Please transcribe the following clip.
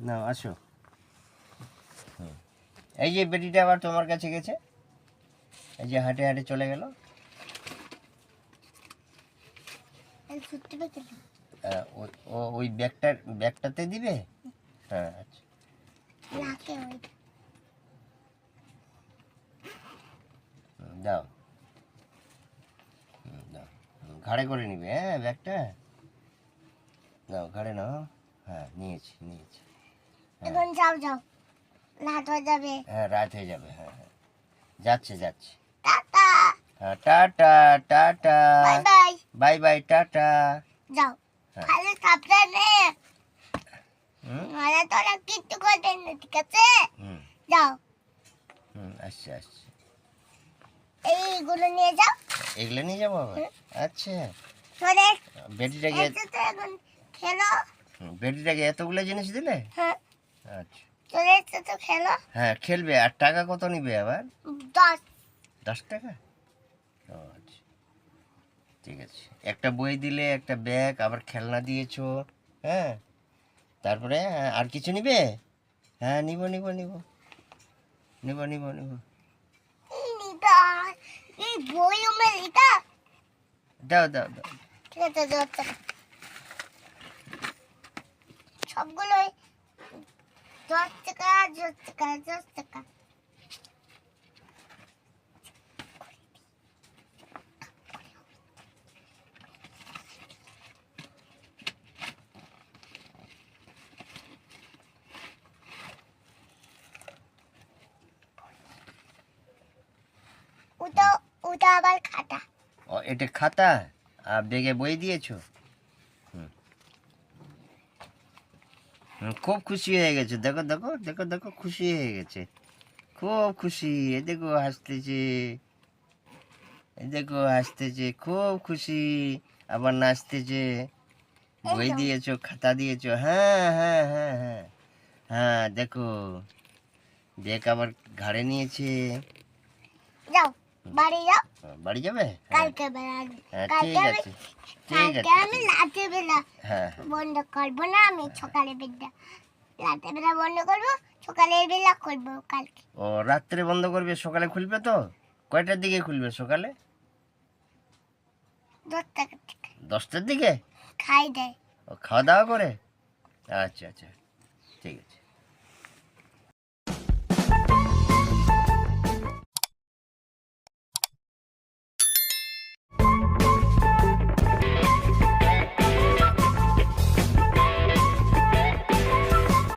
নাও আসো। এই যে বেটিটা আবার তোমার কাছে গেছে, এই যে হাঁটে হাঁটে চলে গেল। ওই ব্যাগটাতে দিবে। হ্যাঁ আচ্ছা দাও, দাও, ঘাড়ে করে নিবে। হ্যাঁ ব্যাগটা দাও, ঘাড়ে নাও। হ্যাঁ নিয়েছি। এখন যাও রাত হয়ে যাবে। হ্যাঁ রাত হয়ে যাবে। হ্যাঁ যাচ্ছে। টাটা। হ্যাঁ tata tata, bye bye tata. যাও খালি সাবধানে, মানে তোরা কিচ্ছু করবেন না, ঠিক আছে? যাও। আচ্ছা এইগুলো নিয়ে যাও। এগুলো নিয়ে যাবো আবার? আচ্ছা তোরে বেটিটাকে এখন খেলো। বেটিটাকে এতগুলো জিনিস দিলে? হ্যাঁ আচ্ছা তোরে তো খেলো। হ্যাঁ খেলবে। আর টাকা কত নিবে আবার? 10 টাকা। ও আচ্ছা ঠিক আছে। একটা বই দিলে, একটা ব্যাগ, আবার খেলনা দিয়েছো। হ্যাঁ তারপরে আর কিছু নিবে? হ্যাঁ নিব। এই বই আমার এটা। দাও। ঠিক আছে দাও। সবগুলোই 10 টাকা। ওটা আবার খাতা। ও এটা খাতা, আর ব্যাগে বই দিয়েছো। খুব খুশি হয়ে গেছে। দেখো খুশি হয়ে গেছে, খুব খুশি। এ দেখো হাসতেছে, খুব খুশি। আবার নাচতেছে। বই দিয়েছো, খাতা দিয়েছো। হ্যাঁ দেখো ব্যাগ আবার ঘাড়ে নিয়েছে। যাও বাড়ি যাবে? কালকে বেড়াবো। হ্যাঁ ঠিক আছে। আমি রাতে বেলা হ্যাঁ বন্ধ করবো না, আমি সকালে বেলা রাতে বেলা বন্ধ করবো, সকালের বেলা করবো কালকে। ও রাত্রে বন্ধ করবে, সকালে খুলবে তো? কয়টার দিকে খুলবে সকালে? 10 টাকা 10টার দিকে খাই দেয়। ও খাওয়া দাওয়া করে? আচ্ছা ঠিক আছে।